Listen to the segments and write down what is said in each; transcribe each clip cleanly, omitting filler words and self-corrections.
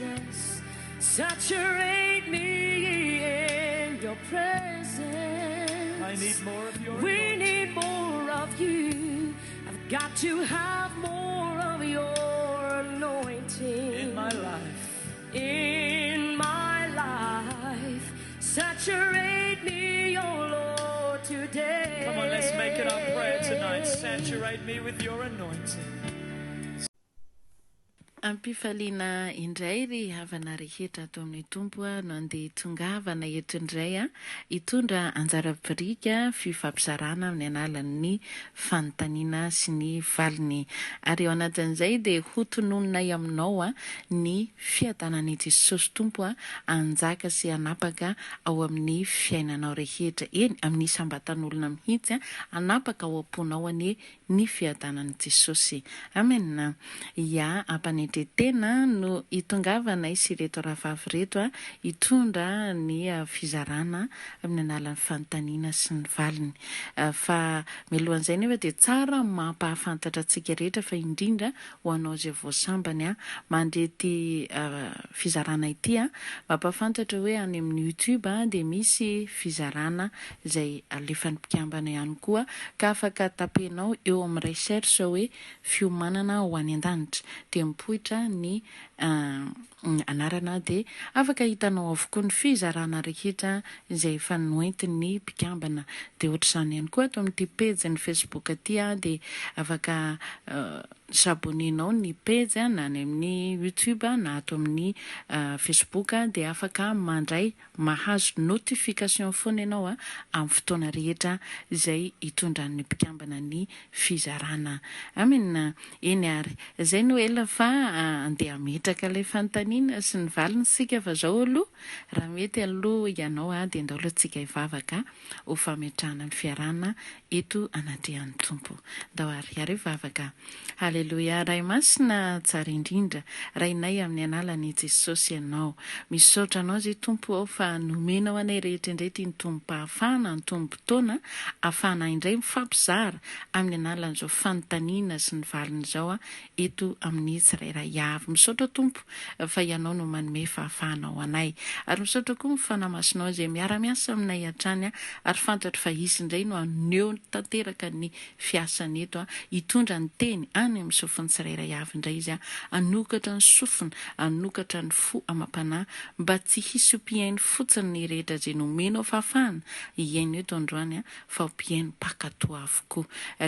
Jesus, saturate me in your presence. I need more of your We anointing. need more of you. I've got to have more of your anointing In my life. In my life, saturate me, oh Lord, today. Come on, let's make it our prayer tonight. Saturate me with your anointing. Ampifaliana indray ry havana rehetra ato amin'ny tompo no andeha tongavana eto indray hitondra anjara-birika fifampizarana amin'ny alalan'ny fanontaniana sy ny valiny. Ary ao anatin'izay dia ho tonononay aminao ny fiadanany Jesosy tompo anjaka sy anapaka ao amin'ny fiainanao rehetra. Eny amin'ny sambatan'olona mihitsy anapaka ao am-ponao ny fiadanany Jesosy. Amen. Ya tena no itongavana isy reto rahavavy reto hitondra ny fizarana amin'ny alalan'ny fanontaniana sy ny valiny. Fa mialohan'izay nefa dia tsara mampahafantatra antsika rehetra fa indrindra ho anao izay voasambany mandrety fizarana ity mampahafantatra hoe any amin'ny YouTube dia misy fizarana izay alefan'ny mpikambana ihany koa ka afaka tapenao eo amin'ny recherche hoe fiomanana ho any an-danitra dia mipoitra ny anarana dia afaka hitanao avokoa ny fizarana rehetra izay efa noentin'ny mpikambana. Dia ohatr'izany ihany koa ato amin'ity page ny Facebook aty dia afaka s'abonenao ny page na any amin'ny YouTube na ato amin'ny Facebook dia afaka mandray mahazo notification foana ianao amin'ny fotoana rehetra izay hitondran'ny mpikambana ny fizarana. Amen. Eny ary izay no ela fa andeha ametraka ilay fanontaniana sy ny valiny sika fa zao aloha raha mety aloha ianao dia andao antsika hivavaka ho fametrahana ny fiarana eto anatrehan'ny tompo. Ndao ary vavaka. Haleluia. Ray masina tsara indrindra rainay amin'ny analan'i Jesosy ianao. Misaotra anao zay tompo ao fa nomenao anay rehetra indray ty ny tombom-pahafana ny tombo-taona ahafana indray mifampizara amin'ny analan'izao fanontaniana sy ny valiny zao eto amin'ny tsirairay avy. Misaotra tompo fa ianao no manome fahafahanao anay ary misaotra koa mifanamasinao izay miara-miasa aminay hatrany ary fantatra fa izy indray no aneo tanteraka ny fiasany eto hitondra ny teny any amin'ny sofiny tsirairay avy indray izy anokatra ny sofina anokatra ny fo amam-panahy mba tsy hisy mpiainy fotsiny ny rehetra izay nomenao fahafahana iaino eto androany fa mpiainy mpakatoa avokoa.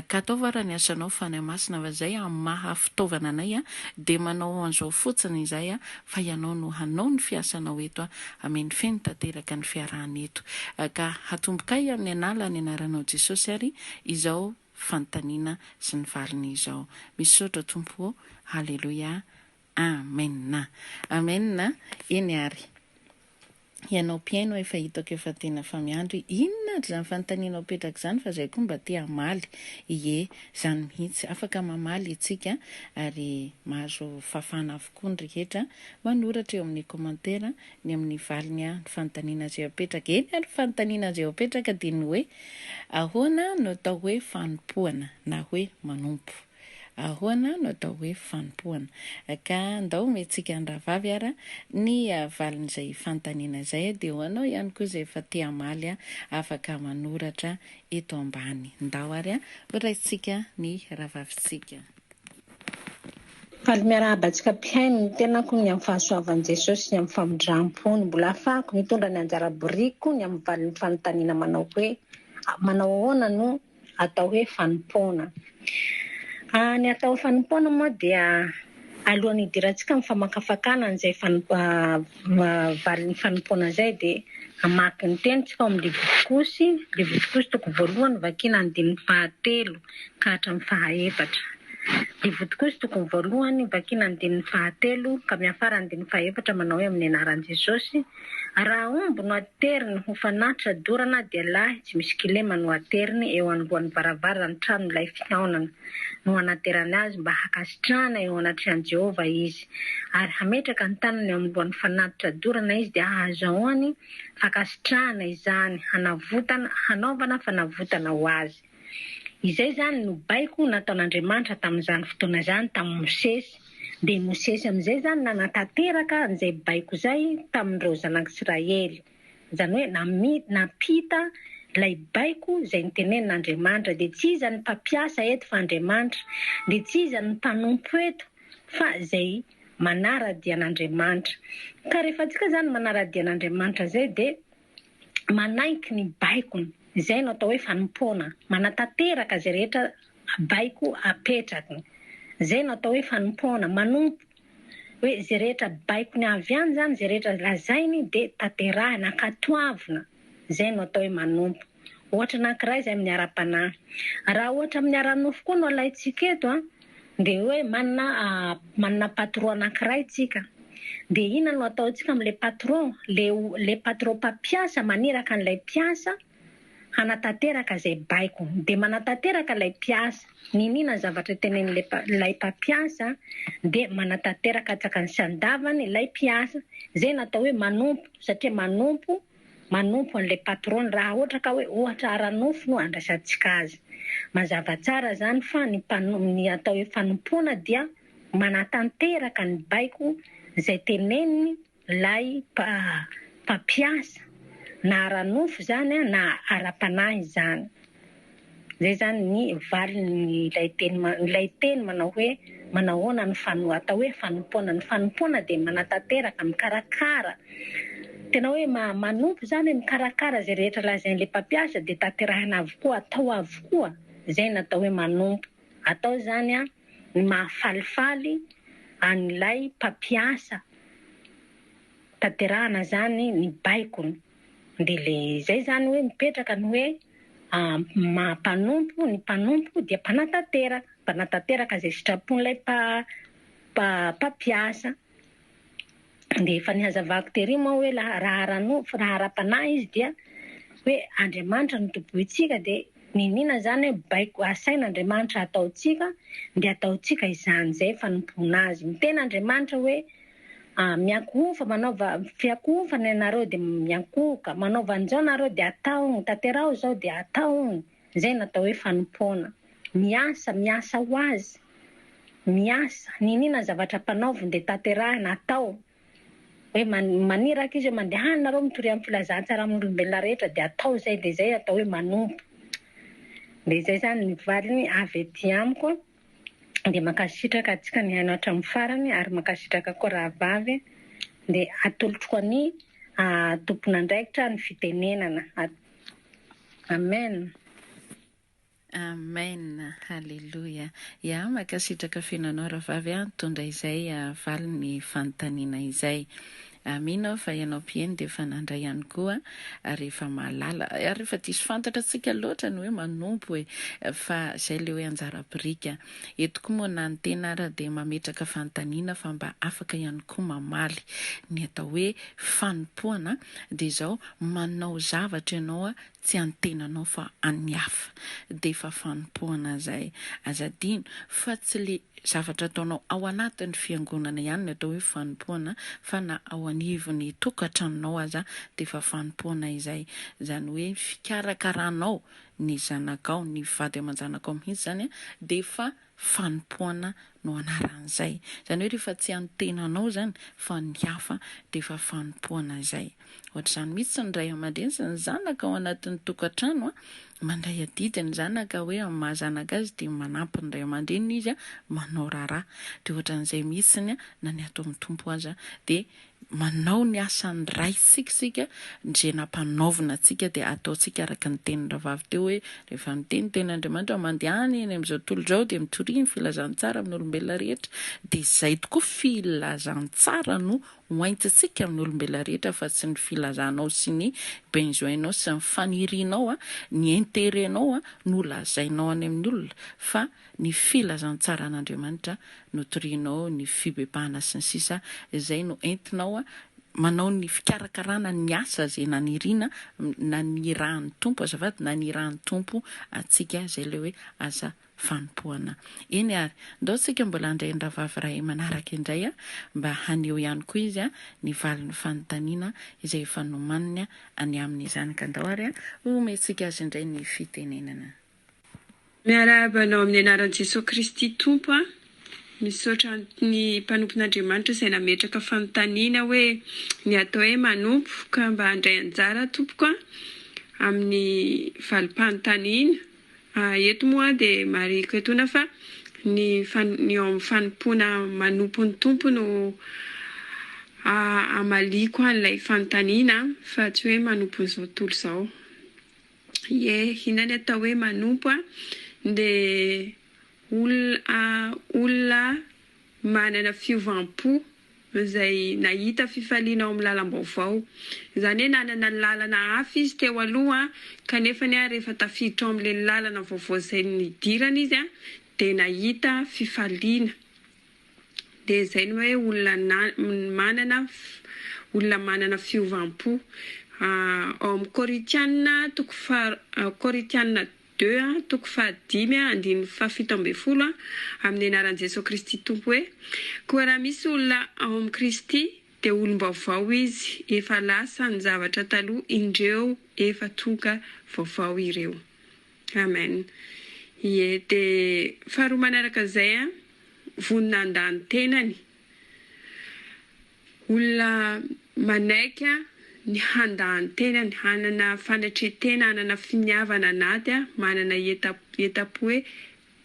Ka ataova raha ny asanao fanahy masina fa zay maha fitaovana anay dia manao an'izao fotsiny izay fa ianao no hanao ny fiasanao eto ameny feno tanteraka ny fiarahana eto. Ka hatombokay amin'ny analany anaranao Jesosy ary izao fanontaniana sy ny valiny izao. Misaotra tompo. Haleluia. Amen. Amen. Eny ary ianao mpiaino efa hitako efa tena fa miandry inona ary izany fanontanianao petraka izany fa izay koa mba te hamaly. Ie, izany mihitsy afaka mamaly itsika ary mahazo fahafahana avokoa ny rehetra manoratra eo amin'ny commentaire ny amin'ny valiny ny fanontaniana izay apetraka. Eny ary fanontaniana izay apetraka dia ny hoe ahoana no atao hoe fanompoana na hoe manompo. Ahoana no atao hoe fanompoana. Ka ndao mentsika ny rahavavy ara ny valin'izay fanontaniana izay dia ho anao ihany koa izay efa te hamaly afaka manoratra eto ambany. Ndao ary horaitsika ny rahavavitsika. Faly miarahabantsika mpiaino ny tenako ny amin'ny fahasoavan'i Jesosy ny amin'ny famondram-pony mbola ahafahako mitondra ny anjara-biriko ny amin'ny valin'ny fanontaniana manao hoe manao ahoana no atao hoe fanompoana. Ny atao fanompoana moa dia alohan'ny hidirantsika amin'ny famakafakana an'izay valin'ny fanompoana izay dia hamaky ny tenitsika ao amin'ny Levitikosy toko voalohany vakiana andininy fahatelo ka hatramin'ny fahaefatra. Levitikosy toko voalohany vakiana andininy fahatelo ka miafara andininy fahaefatra manao hoe amin'ny anaran'i Jesosy. Raha omby no ateriny ho fanatitra dorana dia lahy tsy misy kilema no ateriny eo anoloan'ny varavarana ny tranon'ilay fihaonana no anaterany azy mba hakasitrahana eo anatrehan'i Jehovah izy. Ary hametraka ny tanany eo anoloan'ny fanatitra dorana izy dia ahazoany fakasitrahana izany hanaovana fanavotana ho azy. Izay zany no baiko nataon'Andriamanitra tamin'izany fotoana zany tamin'ny Mosesy. Dia Mosesy amin'izay zany nanatanteraka an'izay baiko zay tamin'ireo zanak'Israely. Zany hoe napita ilay baiko izay nitenen'Andriamanitra. Dia tsy iza ny mpampiasa eto fa Andriamanitra. Dia tsy iza ny mpanompo eto fa izay manara-dian'Andriamanitra. Ka rehefa antsika zany manara-dian'Andriamanitra zay dia manaiky ny baikony. Izay no atao hoe fanompoana. Manatanteraka izay rehetra baiko apetraka. Izay no atao hoe fanompoana. Manompo hoe izay rehetra baikony avy any zany, izay rehetra lazainy dia tanterahina, katoavina. Izay no atao hoe manompo. Ohatra anankiray izay amin'ny ara-panahy. Raha ohatra amin'ny ara-nofo koa no alaitsika eto dia hoe manana patron anankiray tsika. Dia ina no ataontsika amin'ilay patron? Le patron mpampiasa maniraka an'ilay mpiasa hanatanteraka izay baiko. Dia manatanteraka ilay mpiasa. Ninina zavatra tenen'ilay mpampiasa dia manatanteraka tsakany sy andavany ilay mpiasa. Izay natao hoe manompo, satria manompo an'ilay patron raha ohatra ka hoe ohatra ara-nofo no andrasantsika azy. Mazava tsara zany fa ny atao hoe fanompoana dia manatanteraka ny baiko izay teneniny ilay mpampiasa. Na ara-nofo zany na ara-panahy zany. Zay zany ny valiny ilay teny manao hoe manahoana ny atao hoe fanompoana. Ny fanompoana dia manatanteraka, mikarakara. Tena hoe manompo zany mikarakara izay rehetra lazain'ilay mpampiasa dia tanterahina avokoa, atao avokoa. Izay natao hoe manompo. Atao zany ny mahafalifaly an'ilay mpampiasa. Tanterahana zany ny baikony. Dia zay zany hoe mipetraka ny hoe ny mpanompo dia mpanatanteraka izay sitrapon'ilay mpampiasa. Dia efa nihazavako tery moa hoe raha ara-nofo, raha ara-panahy izy dia hoe Andriamanitra no tompontsika dia ninina zany hoe baiko asain'Andriamanitra ataontsika dia ataontsika izany izay fanompoana azy. Miteny Andriamanitra hoe miankofa manaova fiankofana ianareo dia miankoka, manaova an'izao nareo dia atao, tanterao zao dia atao. Izay natao hoe fanompoana. Miasa ho azy. Miasa, ninina zavatra mpanaoviny dia tanterahina atao. Hoe maniraka izy hoe mandeha nareo mitory amin'ny filazantsara amin'olombelona rehetra dia atao izay dia izay atao hoe manompo. Dia izay zany ny valiny avy ety amiko. Dia mankasitraka atsika ny haino hatramin'ny farany ary mankasitraka koa raha vavy dia atolotroko ny tompon'andraikitra ny fitenenana. Amen. Amen. Halleluja. Ia, mankasitraka fiainanao raha vavy tondra izay valiny fanontaniana izay. Mino fa ianao mpieny dia efa nandray ihany koa rehefa mahalala ary rehefa diso fantatra antsika loatra ny hoe manompo fa izay ilay hoe anjara birika. Eto koa moa na ny tena ara dia mametraka fanontaniana fa mba afaka ihany koa mamaly ny atao hoe fanompoana dia izao manao zavatra ianao tsy antenanao fa any hafa dia efa fanompoana izay. Azadino fa tsy le zavatra ataonao ao anatin'ny fiangonana ihany no atao hoe fanompoana fa na ao anivon'ny tokantranonao aza dia efa fanompoana izay. Izany hoe fikarakaranao ny zanakao, ny vady aman-janakao mihitsy zany dia efa fanompoana no anaran'izay. Izany hoe rehefa tsy antenanao zany fa ny hafa dia efa fanompoana izay. Ohatr'izany mihitsy ny ray aman-dreny sy ny zanaka ao anatin'ny tokantrano mandray adidy ny zanaka hoe amin'ny mahazanaka azy dia manampy ny ray aman-dreny izy manao raharaha. Dia ohatran'izay mihitsy na ny atao mitompo aza dia manao ny asan'ny ray sikisika izay nampanaovina antsika dia ataontsika araka ny tenin'ny ravavy teo hoe rehefa miteny ten'Andriamanitra mandehany eny amin'izao tontolo izao dia mitory ny filazantsara amin'ny olombelona rehetra dia izay tokoa filazantsara no hoaintsika amin'ny olombelona rehetra fa tsy ny filazanao sy ny benjoinao sy ny fanirianao ny interenao no lazainao any amin'ny olona fa ny filazantsara an'Andriamanitra no torianao, ny fibebahana sy ny sisa izay no entinao manao ny fikarakarana ny asa izay naniriana na ny rahan'ny tompo azafady na ny rahan'ny tompo atsika izay ilay hoe asa fanompoana. Eny ary ndao tsika mbola handray ny ravavy iray manaraka indray mba haneho ihany koa izy ny valiny fanontaniana izay efa nomaniny any amin'ny zanaka andao ary omentsika azy indray ny fitenenana. Miarahaba anao amin'ny anaran'i Jesosy Kristy Tompo a. Misaotra ny mpanompon'Andriamanitra izay nametraka fanontaniana hoe ny atao hoe manompo ka mba handray anjara tompoko amin'ny valim-panontaniana. Eto moa dia mariko etoana fa ny eo amin'ny fanompoana manompo ny tompo no amaliko an'ilay fanontaniana fa tsy hoe manompo izao tontolo izao. Inona ny atao hoe manompo a? Dia olona manana fiovampo izay nahita fifaliana ao amin'ny lalam-baovao. Izany hoe nanana ny lalana hafa izy teo aloha kanefa rehefa tafiditra ao amin'ilay lalana vaovao izay nidirana izy dia nahita fifaliana. Dia izay no hoe olona manana fiovampo. Ao amin'ny Koritianina 2 toko 5:15 amin'ny anaran'i Jesosy Kristy Tompo hoe koa raha misy olona ao amin'ny Kristy dia olom-baovao izy, efa lasa ny zavatra taloha, indreo efa tonga vaovao ireo. Amen. Dia faharoa manaraka izay vonona andany tenany. Olona manaika ny handany tenany, hanana fanatretena, hanana finiavana anaty, manana hetapo hoe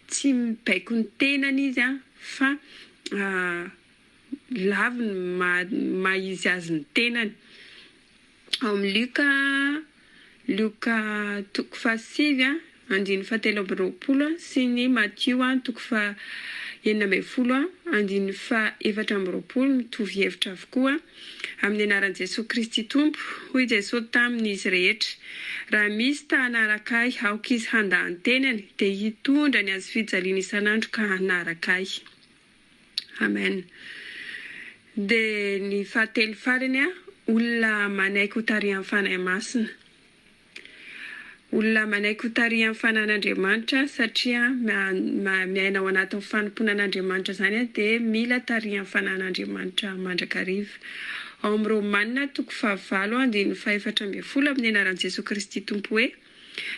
tsy mibaiko ny tenany izy fa laviny maizy azy ny tenany. Ao amin'ny Luka toko 7:17 sy ny Matthieu toko 9:4 mitovy hevitra avokoa. Amin'ny anaran'i Jesosy Kristy Tompo, hoy Jesosy tamin'izy rehetra: raha misy ta hanaraka ahy, aoka izy handany tenany dia hitondra ny azy fijaliana isan'andro ka hanaraka ahy. Amen. Dia ny fahatelo farany olona manaiky ho tarihan'ny fanahy masina. Olona manaiky ho tarihan'ny fanan'Andriamanitra satria miaina ao anatin'ny fanomponan'Andriamanitra izany dia mila tarihan'ny fanan'Andriamanitra mandrakariva. Ao amin'ny Romanina toko 5:14 amin'ny anaran'i Jesosy Kristy Tompo hoe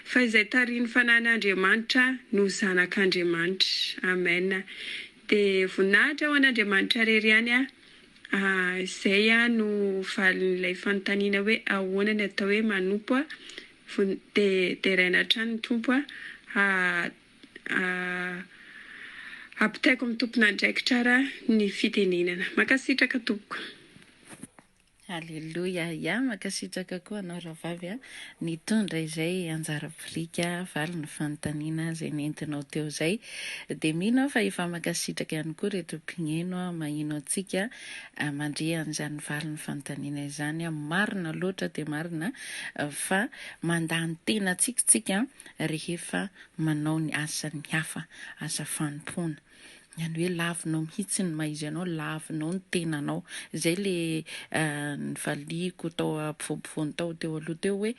fa izay tarihin'ny fanan'Andriamanitra no zanak'Andriamanitra. Amen. Dia voninahitra ho an'Andriamanitra rery ihany izay no valin'ilay fanontaniana hoe ahoana ny atao hoe manompo dia raina hatrany ny tompo ampitaiko amin'ny tompon'andraikitra tsara ny fitenenana. Mankasitraka tompoko. Haleloia. Makasitraka koa anao rahavavy nitondra izay anjara birika valo ny fanontaniana izay nentinao teo izay. Dia mino fa efa makasitraka ihany koa reto mpigneno mahino antsika mandre an'izany valo ny fanontaniana izany. Marina loatra dia marina fa mandany tena tsika rehefa manao ny asany hafa, asa fanompoana. Ihany hoe lavinao mihitsy ny maizy anao, lavinao ny tenanao. Izay le valiko tao ampovoany tao aloha teo hoe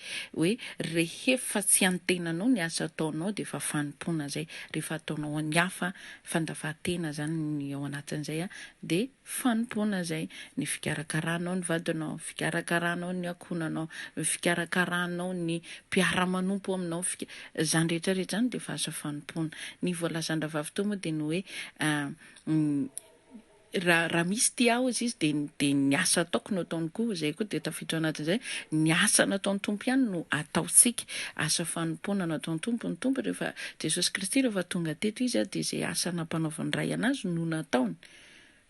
rehefa tsy antenanao ny asa ataonao dia efa fanompoana zay. Rehefa ataonao ny hafa fandavan-tena zany ny ao anatin'izay dia fanompoana zay. Ny fikarakaranao ny vadinao, fikarakaranao ny akonanao, fikarakaranao ny mpiara-manompo aminao, zany rehetrarehetra zany dia efa asa fanompoana. Ny voalazan-dravavy moa dia ny hoe raha misy tia aho izy dia ny asa ataoko no ataony koa. Zay koa dia tafiditra anatin'izay ny asa nataon'ny tompo ihany no ataontsika. Asa fanompoana nataon'ny tompo rehefa Jesosy Kristy rehefa tonga teto izy dia izay asa nampanaovany ray anazy no nataony.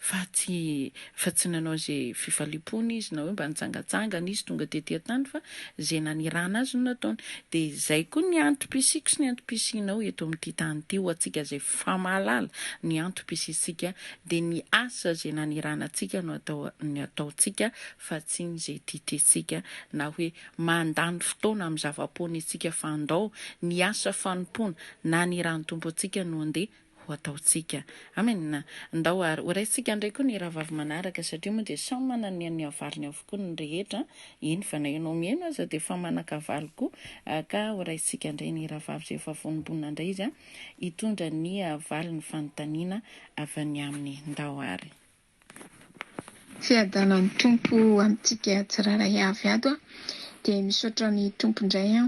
Fa tsy nanao izay fifalipony izy na hoe mba nitsangatsangana izy tonga tetỳ tany fa izay nanirana azy no nataony. Dia izay koa ny antom-pisiko sy ny antom-pisinao eto amin'ity tany ity ho antsika izay famahalala ny antom-pisisika dia ny asa izay nanirana antsika no ataontsika fa tsy ny izay tiatsika na hoe mandany fotoana amin'ny zava-poana itsika fandao. Ny asa fanompoana nanirany tompo antsika no andeha ho ataontsika. Amen. Ndao ary horaisika ndray koa ny rahavavy manaraka satria moa dia samy manana ny avaliny avokoa ny rehetra. Eny fa na ianao mihaino aza dia efa manan-kavaly koa ka horaisika indray ny rahavavy izay efa vonombonina indray izy hitondra ny avaliny fanontaniana avy any amin'ny ndao ary. Fiadanan'ny tompo amintsika tsiraray avy ato dia misaotra ny tompo indray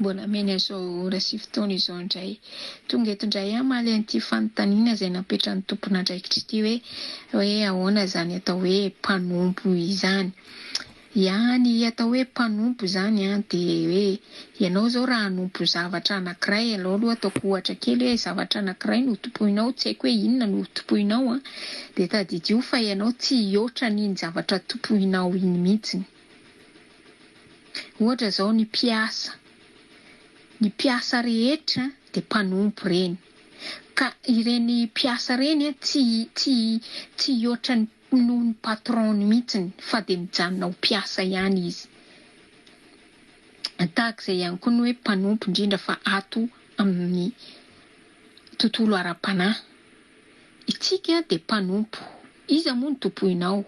mbola mena zao rasy fotoana izao indray tonga eto indray amaly an'ity fanontaniana izay napetran'ny tompona andraikitra ity hoe ahoana zany atao hoe mpanompo izany. Ny atao hoe mpanompo zany dia hoe ianao zao raha hanompo zavatra anankiray aloha aloha ataoko ohatra kely hoe zavatra anankiray no topoinao, tsy haiko hoe inona no topoinao dia tadidio fa ianao tsy hihoatra n'iny zavatra topoinao iny mihitsy. Ohatra zao ny mpiasa rehetra dia mpanompo reny, ka ireny mpiasa reny tsy hihoatra noho ny patron mihitsy fa dia mijanona ho mpiasa ihany izy. Tahak'izay ihany koa ny hoe mpanompo indrindra fa ato amin'ny tontolo ara-panahy. Itsika dia mpanompo, iza moa no topoinao?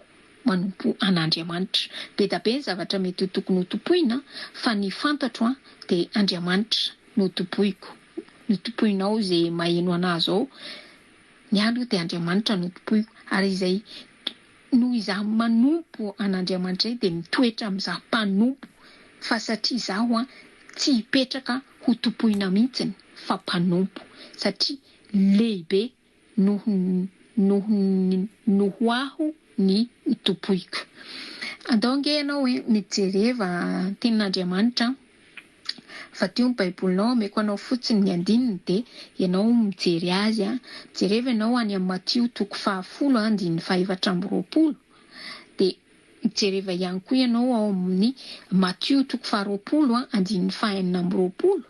Manompo an'Andriamanitra. Be da be ny zavatra mety ho tokony ho topoina fa ny fantatro dia Andriamanitra no topoiko. No topoinao izay maheno anazy ao, ny aloha dia Andriamanitra no topoiko, ary izay noho izaho manompo an'Andriamanitra dia mitoetra amin'izaho mpanompo, fa satria izaho tsy hipetraka ho topoina mihitsy fa mpanompo, satria lehibe noho aho ny topoiko. Andao ianao hoe mijereva tenin'Andriamanitra fa teo ny baibolinao ameko anao fotsiny ny andininy dia ianao mijery azy jereva ianao any amin'ny Matio 10:24 dia jereva ihany koa ianao ao amin'ny Matio 10:29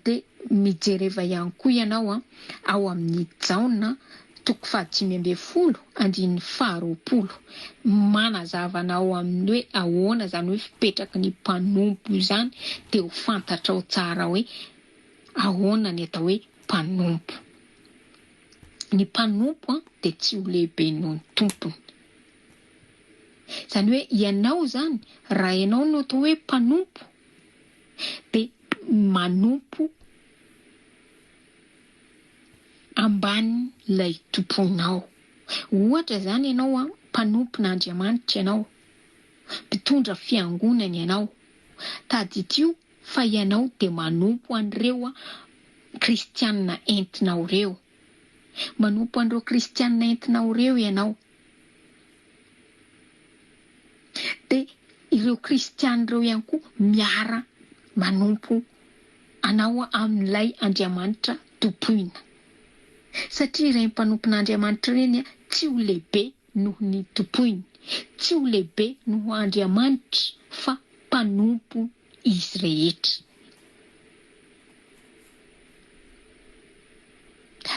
dia mijereva ihany koa ianao ao amin'ny Jaona 5:20 manazavana ao amin'ny hoe ahoana zany hoe fipetraky ny mpanompo zany dia ho fantatrao tsara hoe ahoana ny atao hoe mpanompo. Ny mpanompo dia tsy ho lehibe noho ny tompony. Zany hoe ianao zany raha ianao no atao hoe mpanompo dia manompo ambany ilay tomponao. Ohatra zany ianao mpanompon'Andriamanitra ianao, mpitondra fiangonana ianao, taditio fa ianao dia manompo an'ireo kristianina entinao ireo, manompo an'ireo kristianina entinao ireo ianao, dia ireo kristianina ireo ihany koa miara manompo anao amin'ilay Andriamanitra topoina, satria ireny mpanompon'Andriamanitra ireny tsy ho lehibe noho ny topoiny, tsy ho lehibe noho Andriamanitra fa mpanompo izy rehetra.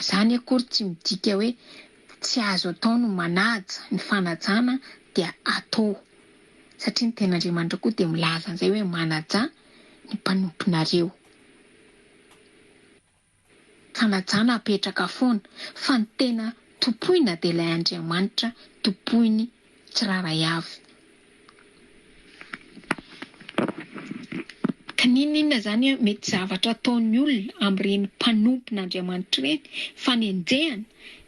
Zany akory tsy midika hoe tsy azo atao no manaja, ny fanajana dia atao, satria ny ten'Andriamanitra koa dia milaza an'izay hoe manaja ny mpanomponareo. Fanajana apetraka foana fa ny tena topoina dia ilay Andriamanitra topoiny tsiraray avy. Ka ninona zany mety zavatra ataon'ny olona amin'ireny mpanompon'Andriamanitra ireny fa ny enjehana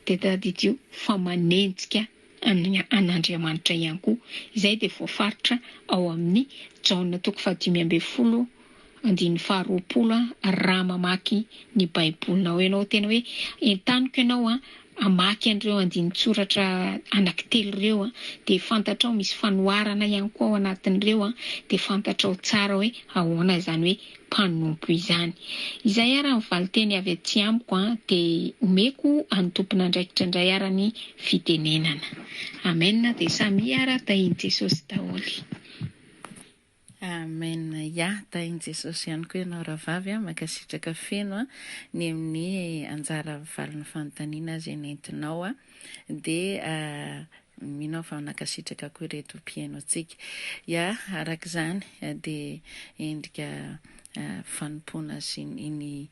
dia tadidio fa manenjika an'Andriamanitra ihany koa. Izay dia voafaritra ao amin'ny Jaona 5:20 raha mamaky ny baibolinao ianao tena hoe entaniko ianao amaky an'ireo andinin-tsoratra anankitelo ireo dia fantatrao misy fanoharana ihany koa ao anatin'ireo dia fantatrao tsara hoe ahoana zany hoe mpanompo izany. Izay raha mivaly teny avy aty amiko dia omeko any tompon'andraikitra indray ny fitenenana. Amen. Dia samy tahiny Jesosy daholo. Amen. Tahiny Jesosy ihany koa ianao rahavavy makasitraka feno ny amin'ny anjara valiny fanontaniana izay nentinao dia minao fa nakasitraka koa ireto mpiainontsika. Arak'izany dia endrika fanompoana sy ny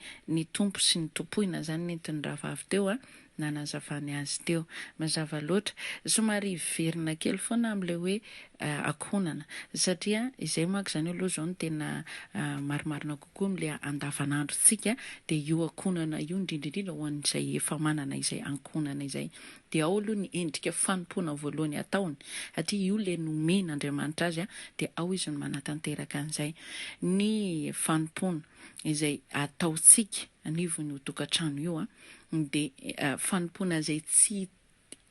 tompo sy ny topoina zany nentin'ny rahavavy teo nanazavany azy teo mazava loatra. Somary verina kely foana amin'ilay hoe akonana satria izay manko zany aloha zao no tena marimarina kokoa am'le andavanandrotsika dia io akonana io indrindraindrindra ho an'izay efa manana izay ankonana izay dia ao aloha ny endrika fanompoana voalohany ataony satria io le nomen'Andriamanitra azy dia ao izy no manatanteraka an'izay ny fanompoana izay ataontsika anivony ho tokantrano io dia fanompoana izay tsy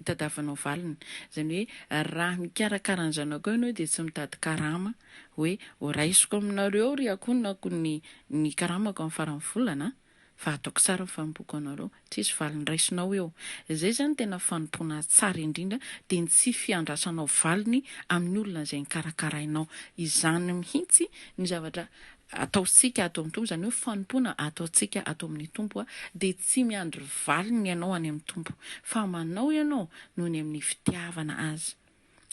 tadavanao valiny zany hoe raha mikarakara ny zanako ianao dia tsy mitady karama hoe raisiko aminareo ry akonako ny karamako amin'ny farany volana fa ataoko tsara ny fanompoko anareo tsisy valiny raisinao eo izay zany tena fanompoana tsara indrindra dia ny tsy fiandrasanao valiny amin'ny olona izay nikarakarainao izany mihitsy ny zavatra ataontsika ato amin'ny tompo zany hoe fanompoana ataontsika ato amin'ny tompo dia tsy miandry valiny ianao any amin'ny tompo fa manao ianao noho ny amin'ny fitiavana azy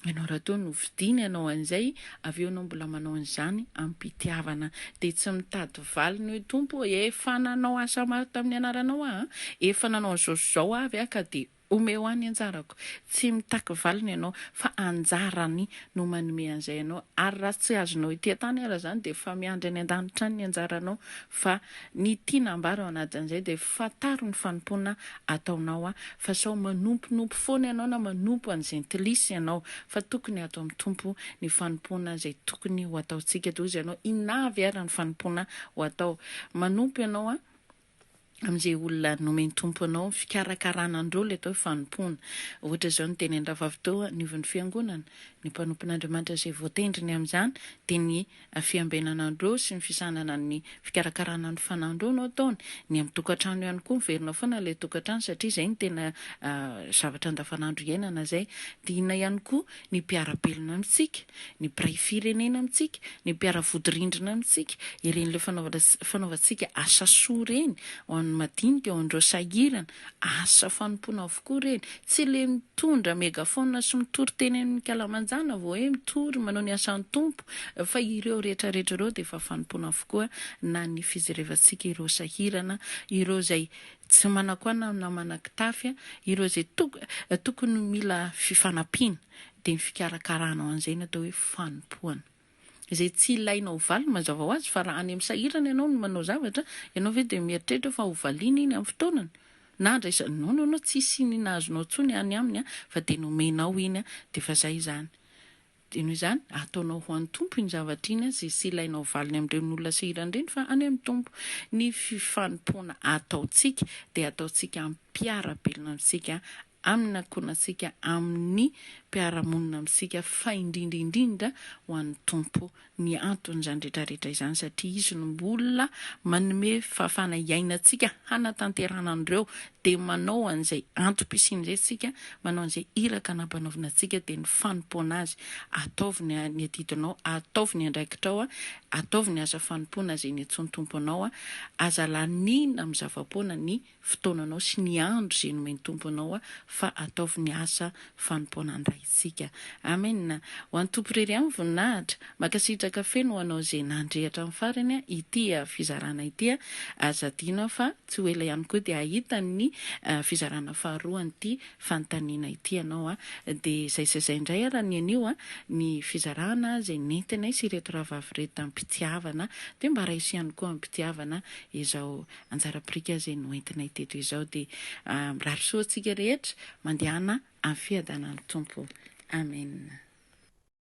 ianao raha toa no vidina ianao an'izay avy eo ianao mbola manao an'izany ampitiavana dia tsy mitady valiny hoe tompo efa nanao asa maro tamin'ny anaranao efa nanao zao avy ka dia omeo any anjarako tsy mitaky valiny ianao fa anjarany no manome an'izay ianao ary raha tsy azonao ity tany ara zany dia fa miandry any an-danitra ny anjaranao fa ny tiana ambara ao anatin'izay dia fataro ny fanompoana ataonao fa sao manomponompo foana ianao na manompo an'izay ntilisy ianao fa tokony atao amin'ny tompo ny fanompoana izay tokony ho ataontsika toy izy ianao inavy ara ny fanompoana ho atao manompo ianao amin'izay olona nomeny tompo anao fikarakaranandreo le atao fanompoana ohatra zao ny teny andravavy teo nivon'ny fiangonana ny mpanompon'Andriamanitra izay voatendriny amin'izany dia ny fiambenanandreo sy ny fisanana ny fikarakarana ny fanandreo no ataony ny amin'ny tokantrano ihany koa miverina foana le tokantrano satria izay ny tena zavatra andavanandro iainana zay dia ina ihany koa ny mpiarabelona amintsika ny mpiray firenena amintsika ny mpiara-vodirindrina amintsika ireny le fanaovantsika asa soa reny ho an'ny madinika ao andreo sahirana asa fanompoana avokoa reny tsy le mitondra megafona sy mitory teny amin'ny kalamanjana vao hoe mitory manao ny asan'ny tompo fa ireo rehetrarehetra ireo dia efa fanompoana avokoa na ny fijerevantsika ireo sahirana ireo izay tsy manakoana na manakitafy ireo izay tokony mila fifanampiana dia ny fikarakaranao an'izay no atao hoe fanompoana izay tsy ilainao valy mazava ho azy fa raha any amin'ny sahirana ianao no manao zavatra ianao ve dia mieritreritra fa hovaliana iny amin'ny fotoanany na andraisanao tsisy iny nazonao tsony any aminy fa dia nomenao iny dia fa zay zany dia noho izany ataonao ho an'ny tompo iny zavatra iny izay tsy ilainao valiny amin'ireny olona sahirana ireny fa any amin'ny tompo ny fifanompoana ataontsika dia ataontsika ampiarabelona amintsika amin'ny akonantsika amin'ny mpiaramonina amintsika fa indrindra ho an'ny tompo ny anton'izany rehetrarehetra izany satria izy no mbola manome fahafahana iainantsika hanatanterana an'ireo dia manao an'izay antom-pisiana izay tsika manao an'izay iraka nampanaovina antsika dia ny fanompoana azy ataovy ny adidinao ataovy ny andraikitrao ataovy ny asa fanompoana izay ny antsony tompo anao aza lanina amin'ny zava-poana ny fotoananao sy ny andro izay nomeny tompo anao fa ataovy ny asa fanompoana andraitsika amen ho an'ny tompo rery amin'ny voninahitra makasitraka feno ho anao izay nandrehatra amin'ny farany ity fizarana ity azadina fa tsy ho ela ihany koa dia ahita ny fizarana faharoa an'ity fanontaniana ity ianao dia zay indray raha ny anio ny fizarana izay nentinay sy ireto rahavavy reto amin'ny mpitiavana dia mba raisy ihany koa amin'ny mpitiavana izao anjara-pirika izay noentinay teto izao dia mirarisoa antsika rehetra mandehana amin'ny fiadanan'ny tompo amen